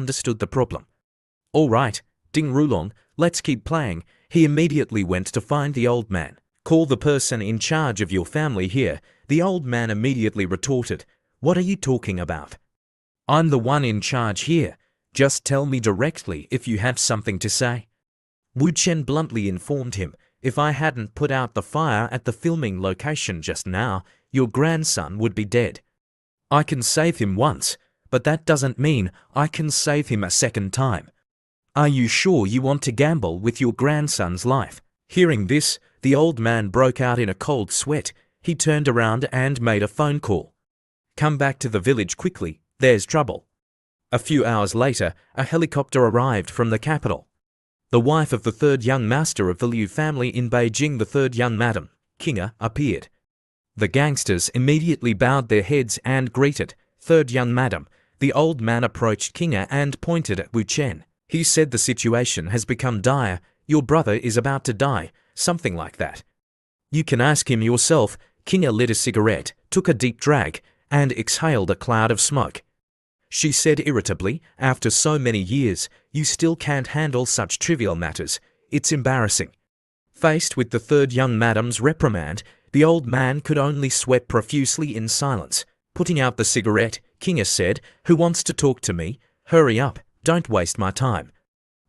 understood the problem. All right, Ding Rulong, let's keep playing. He immediately went to find the old man. Call the person in charge of your family here. The old man immediately retorted, what are you talking about? I'm the one in charge here. Just tell me directly if you have something to say. Wu Chen bluntly informed him, if I hadn't put out the fire at the filming location just now, your grandson would be dead. I can save him once, but that doesn't mean I can save him a second time. Are you sure you want to gamble with your grandson's life? Hearing this, the old man broke out in a cold sweat. He turned around and made a phone call. Come back to the village quickly, there's trouble. A few hours later, a helicopter arrived from the capital. The wife of the third young master of the Liu family in Beijing, the third young madam, Kinga, appeared. The gangsters immediately bowed their heads and greeted, third young madam. The old man approached Kinga and pointed at Wu Chen. He said the situation has become dire, your brother is about to die, something like that. You can ask him yourself. Kinga lit a cigarette, took a deep drag, and exhaled a cloud of smoke. She said irritably, after so many years, you still can't handle such trivial matters. It's embarrassing. Faced with the third young madam's reprimand, the old man could only sweat profusely in silence. Putting out the cigarette, Kinga said, who wants to talk to me? Hurry up, don't waste my time.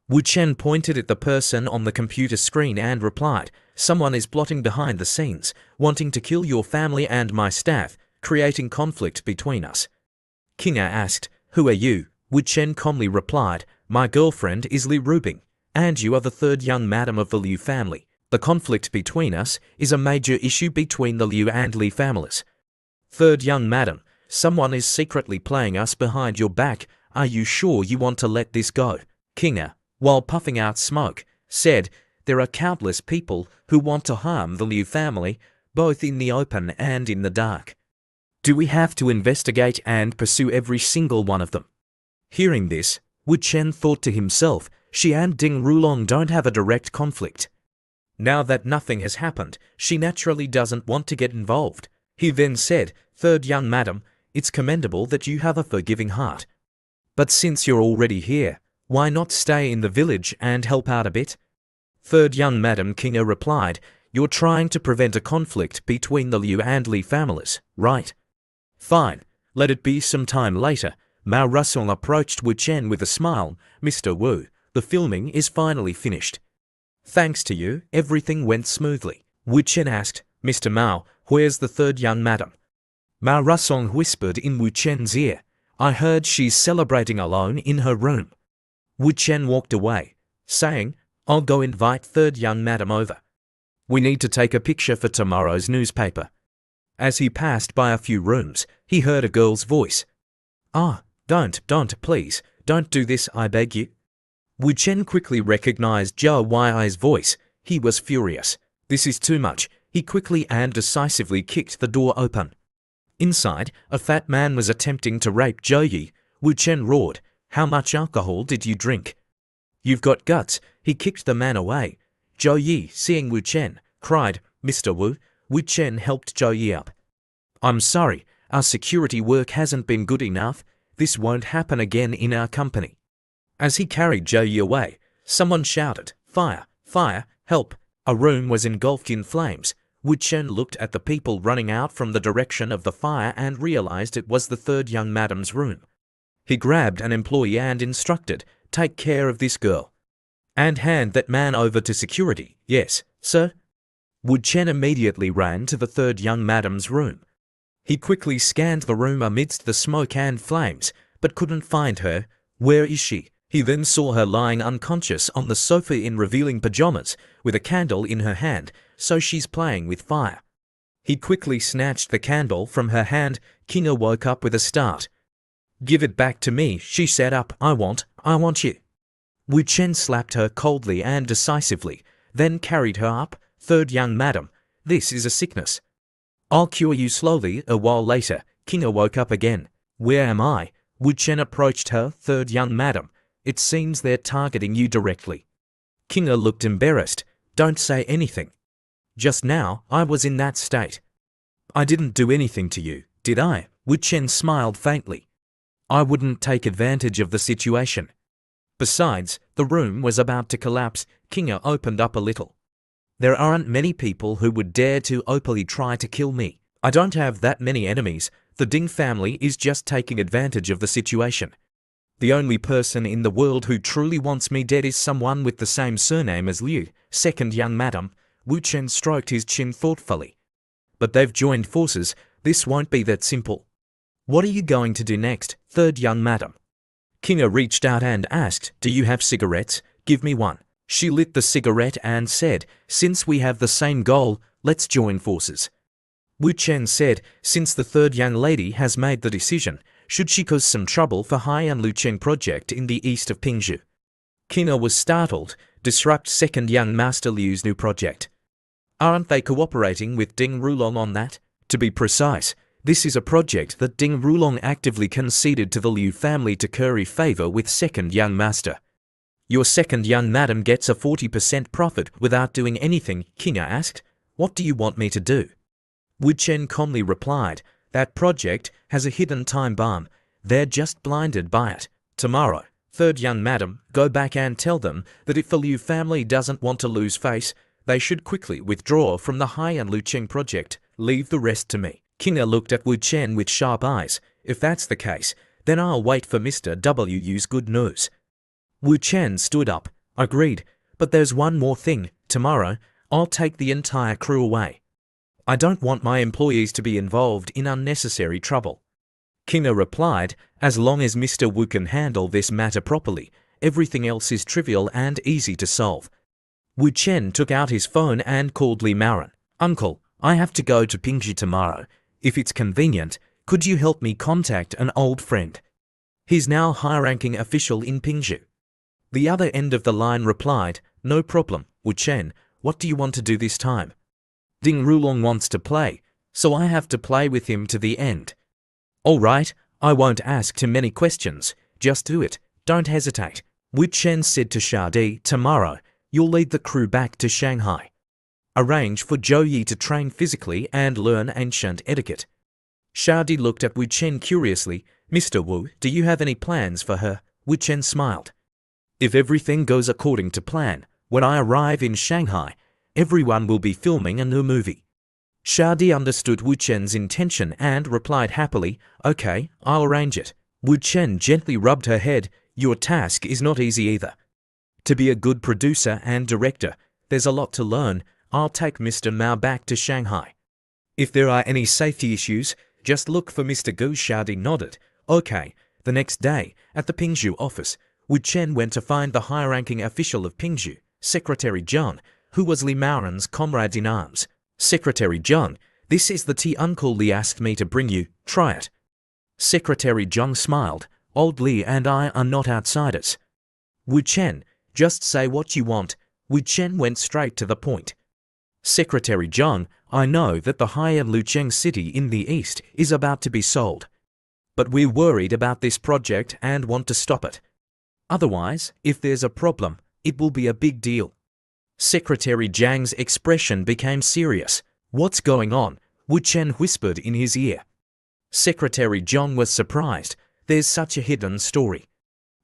Wu Chen pointed at the person on the computer screen and replied, someone is plotting behind the scenes, wanting to kill your family and my staff, creating conflict between us. Kinga asked, who are you? Wu Chen calmly replied, my girlfriend is Li Rubing, and you are the third young madam of the Liu family. The conflict between us is a major issue between the Liu and Li families. Third young madam, someone is secretly playing us behind your back. Are you sure you want to let this go? Kinga, while puffing out smoke, said, there are countless people who want to harm the Liu family, both in the open and in the dark. Do we have to investigate and pursue every single one of them? Hearing this, Wu Chen thought to himself, she and Ding Rulong don't have a direct conflict. Now that nothing has happened, she naturally doesn't want to get involved. He then said, third young madam, it's commendable that you have a forgiving heart. But since you're already here, why not stay in the village and help out a bit? Third young madam, Kinga replied, you're trying to prevent a conflict between the Liu and Li families, right? Fine, let it be some time later. Mao Rusong approached Wu Chen with a smile. Mr. Wu, the filming is finally finished. Thanks to you, everything went smoothly. Wu Chen asked, Mr. Mao, where's the third young madam? Mao Rusong whispered in Wu Chen's ear, I heard she's celebrating alone in her room. Wu Chen walked away, saying, I'll go invite third young madam over. We need to take a picture for tomorrow's newspaper. As he passed by a few rooms, he heard a girl's voice. Ah, don't, please, don't do this, I beg you. Wu Chen quickly recognized Zhou Yi's voice. He was furious. This is too much. He quickly and decisively kicked the door open. Inside, a fat man was attempting to rape Zhou Yi. Wu Chen roared, how much alcohol did you drink? You've got guts. He kicked the man away. Zhou Yi, seeing Wu Chen, cried, Mr. Wu. Wu Chen helped Zhou Yi up. I'm sorry, our security work hasn't been good enough. This won't happen again in our company. As he carried Zhou Yi away, someone shouted, fire, fire, help. A room was engulfed in flames. Wu Chen looked at the people running out from the direction of the fire and realized it was the third young madam's room. He grabbed an employee and instructed, take care of this girl. And hand that man over to security. Yes, sir. Wu Chen immediately ran to the third young madam's room. He quickly scanned the room amidst the smoke and flames, but couldn't find her. Where is she? He then saw her lying unconscious on the sofa in revealing pajamas, with a candle in her hand, so she's playing with fire. He quickly snatched the candle from her hand. Kinga woke up with a start. Give it back to me, she said up. I want you. Wu Chen slapped her coldly and decisively, then carried her up. Third young madam, this is a sickness. I'll cure you slowly. A while later, Kinga woke up again. Where am I? Wu Chen approached her. Third young madam, it seems they're targeting you directly. Kinga looked embarrassed. Don't say anything. Just now, I was in that state. I didn't do anything to you, did I? Wu Chen smiled faintly. I wouldn't take advantage of the situation. Besides, the room was about to collapse. Kinga opened up a little. There aren't many people who would dare to openly try to kill me. I don't have that many enemies. The Ding family is just taking advantage of the situation. The only person in the world who truly wants me dead is someone with the same surname as Liu. Second young madam. Wu Chen stroked his chin thoughtfully. But they've joined forces. This won't be that simple. What are you going to do next, third young madam? Kinga reached out and asked, do you have cigarettes? Give me one. She lit the cigarette and said, since we have the same goal, let's join forces. Wu Chen said, since the third young lady has made the decision, should she cause some trouble for Haiyan Lucheng project in the east of Pingzhou? Kinga was startled. Disrupt second young master Liu's new project. Aren't they cooperating with Ding Rulong on that? To be precise, this is a project that Ding Rulong actively conceded to the Liu family to curry favor with second young master. Your second young madam gets a 40% profit without doing anything, Kinga asked. What do you want me to do? Wu Chen calmly replied, that project has a hidden time bomb. They're just blinded by it. Tomorrow, third young madam, go back and tell them that if the Liu family doesn't want to lose face, they should quickly withdraw from the Haiyan Lucheng project. Leave the rest to me. Kinga looked at Wu Chen with sharp eyes. If that's the case, then I'll wait for Mr. Wu's good news. Wu Chen stood up. Agreed, but there's one more thing. Tomorrow, I'll take the entire crew away. I don't want my employees to be involved in unnecessary trouble. Kinga replied, as long as Mr. Wu can handle this matter properly, everything else is trivial and easy to solve. Wu Chen took out his phone and called Li Maoren. Uncle, I have to go to Pingzhou tomorrow. If it's convenient, could you help me contact an old friend? He's now high-ranking official in Pingzhou. The other end of the line replied, no problem, Wu Chen, what do you want to do this time? Ding Rulong wants to play, so I have to play with him to the end. All right, I won't ask too many questions, just do it, don't hesitate. Wu Chen said to Shadi, tomorrow, you'll lead the crew back to Shanghai. Arrange for Zhou Yi to train physically and learn ancient etiquette. Shadi looked at Wu Chen curiously. Mr. Wu, do you have any plans for her? Wu Chen smiled. If everything goes according to plan, when I arrive in Shanghai, everyone will be filming a new movie. Shadi understood Wu Chen's intention and replied happily, okay, I'll arrange it. Wu Chen gently rubbed her head. Your task is not easy either. To be a good producer and director, there's a lot to learn. I'll take Mr. Mao back to Shanghai. If there are any safety issues, just look for Mr. Gu. Shadi nodded. Okay. The next day, at the Pingzhou office, Wu Chen went to find the high-ranking official of Pingzhou, Secretary Zhang, who was Li Maoren's comrade in arms. Secretary Zhang, this is the tea Uncle Li asked me to bring you. Try it. Secretary Zhang smiled. Old Li and I are not outsiders. Wu Chen, just say what you want. Wu Chen went straight to the point. Secretary Zhang, I know that the Haiyan Lucheng city in the east is about to be sold. But we're worried about this project and want to stop it. Otherwise, if there's a problem, it will be a big deal. Secretary Zhang's expression became serious. What's going on? Wu Chen whispered in his ear. Secretary Zhang was surprised. There's such a hidden story.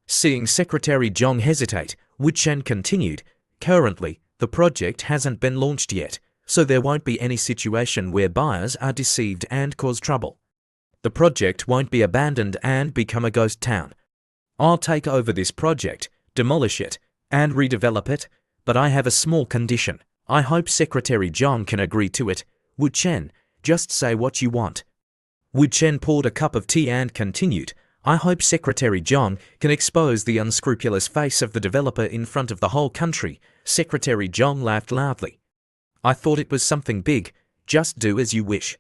Seeing Secretary Zhang hesitate, Wu Chen continued, currently, the project hasn't been launched yet, so there won't be any situation where buyers are deceived and cause trouble. The project won't be abandoned and become a ghost town. I'll take over this project, demolish it, and redevelop it, but I have a small condition. I hope Secretary Zhang can agree to it. Wu Chen, just say what you want. Wu Chen poured a cup of tea and continued, I hope Secretary Zhang can expose the unscrupulous face of the developer in front of the whole country. Secretary Zhang laughed loudly. I thought it was something big. Just do as you wish.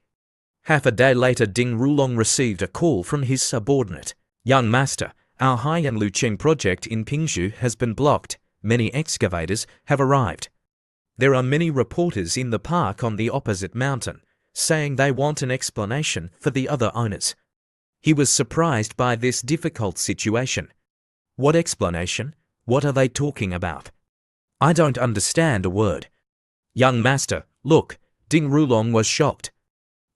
Half a day later, Ding Rulong received a call from his subordinate. Young master, our Haiyan Lucheng project in Pingzhou has been blocked. Many excavators have arrived. There are many reporters in the park on the opposite mountain, saying they want an explanation for the other owners. He was surprised by this difficult situation. What explanation? What are they talking about? I don't understand a word. Young master, look, Ding Rulong was shocked.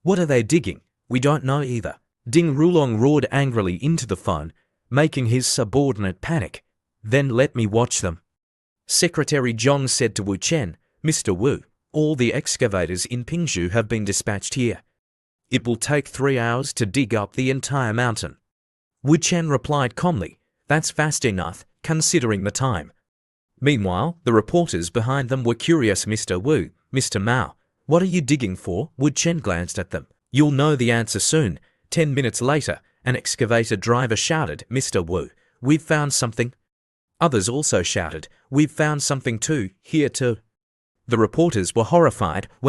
What are they digging? We don't know either. Ding Rulong roared angrily into the phone, making his subordinate panic. Then let me watch them. Secretary Zhong said to Wu Chen, Mr. Wu, all the excavators in Pingzhou have been dispatched here. It will take 3 hours to dig up the entire mountain. Wu Chen replied calmly, that's fast enough, considering the time. Meanwhile, the reporters behind them were curious. Mr. Wu, Mr. Mao, what are you digging for? Wu Chen glanced at them. You'll know the answer soon. 10 minutes later, an excavator driver shouted, Mr. Wu, we've found something. Others also shouted, we've found something too, here too. The reporters were horrified when